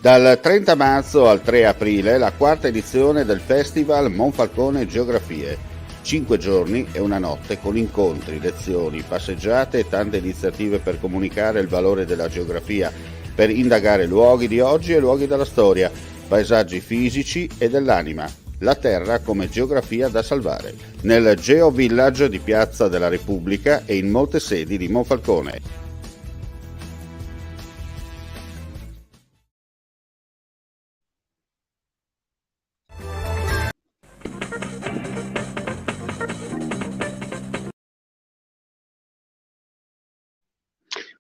Dal 30 marzo al 3 aprile la quarta edizione del Festival Monfalcone Geografie. 5 giorni e una notte con incontri, lezioni, passeggiate e tante iniziative per comunicare il valore della geografia, per indagare luoghi di oggi e luoghi della storia, paesaggi fisici e dell'anima. La Terra come geografia da salvare, nel Geo Village di Piazza della Repubblica e in molte sedi di Monfalcone.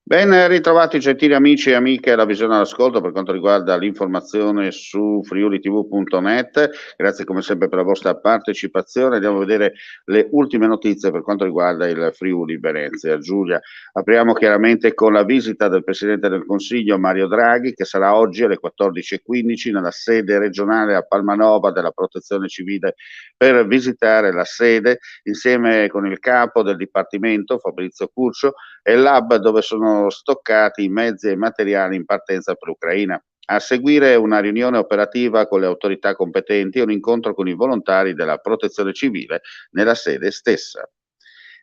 Ben ritrovati gentili amici e amiche alla Visione all'Ascolto per quanto riguarda l'informazione su friulitv.net. Grazie come sempre per la vostra partecipazione. Andiamo a vedere le ultime notizie per quanto riguarda il Friuli Venezia Giulia. Apriamo chiaramente con la visita del Presidente del Consiglio Mario Draghi, che sarà oggi alle 14:15 nella sede regionale a Palmanova della Protezione Civile per visitare la sede insieme con il capo del Dipartimento Fabrizio Curcio e il lab dove sono stoccati i mezzi e i materiali in partenza per l'Ucraina. A seguire una riunione operativa con le autorità competenti e un incontro con i volontari della Protezione Civile nella sede stessa.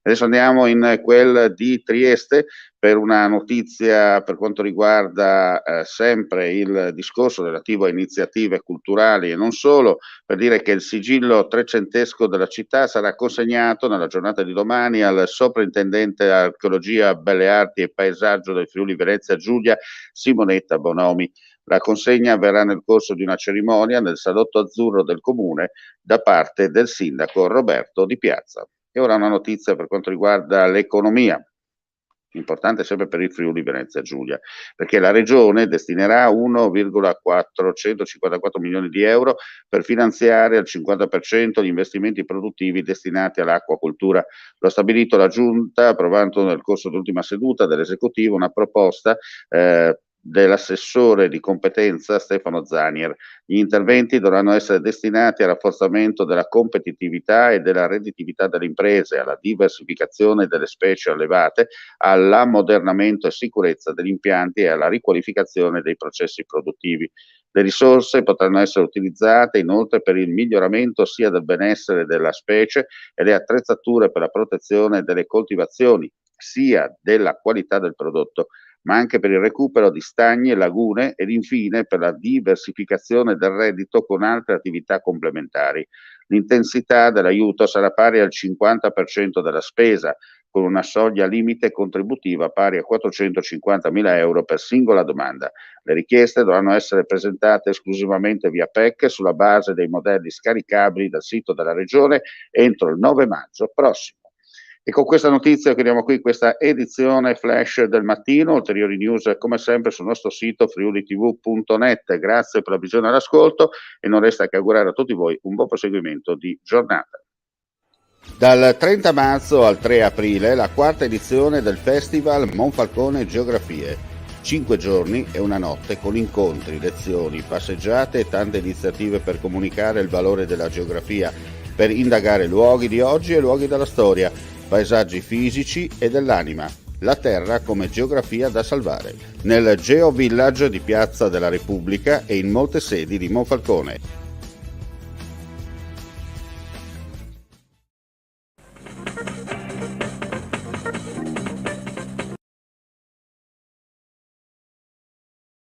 Adesso andiamo in quel di Trieste per una notizia per quanto riguarda sempre il discorso relativo a iniziative culturali e non solo, per dire che il sigillo trecentesco della città sarà consegnato nella giornata di domani al soprintendente archeologia, belle arti e paesaggio del Friuli Venezia Giulia, Simonetta Bonomi. La consegna avverrà nel corso di una cerimonia nel salotto azzurro del comune da parte del sindaco Roberto Di Piazza. E ora una notizia per quanto riguarda l'economia, importante sempre per il Friuli Venezia Giulia, perché la Regione destinerà 1,454 milioni di euro per finanziare al 50% gli investimenti produttivi destinati all'acquacoltura. Lo ha stabilito la Giunta approvando nel corso dell'ultima seduta dell'esecutivo una proposta dell'assessore di competenza Stefano Zanier. Gli interventi dovranno essere destinati al rafforzamento della competitività e della redditività delle imprese, alla diversificazione delle specie allevate, all'ammodernamento e sicurezza degli impianti e alla riqualificazione dei processi produttivi. Le risorse potranno essere utilizzate inoltre per il miglioramento sia del benessere della specie e le attrezzature per la protezione delle coltivazioni, sia della qualità del prodotto, ma anche per il recupero di stagni e lagune ed infine per la diversificazione del reddito con altre attività complementari. L'intensità dell'aiuto sarà pari al 50% della spesa, con una soglia limite contributiva pari a 450.000 euro per singola domanda. Le richieste dovranno essere presentate esclusivamente via PEC sulla base dei modelli scaricabili dal sito della Regione entro il 9 maggio prossimo. E con questa notizia chiudiamo qui questa edizione flash del mattino. Ulteriori news come sempre sul nostro sito friulitv.net. Grazie per la visione e l'ascolto e non resta che augurare a tutti voi un buon proseguimento di giornata. Dal 30 marzo al 3 aprile la quarta edizione del Festival Monfalcone Geografie. 5 giorni e una notte con incontri, lezioni, passeggiate e tante iniziative per comunicare il valore della geografia, per indagare luoghi di oggi e luoghi della storia, paesaggi fisici e dell'anima. La Terra come geografia da salvare, nel Geo Village di Piazza della Repubblica e in molte sedi di Monfalcone.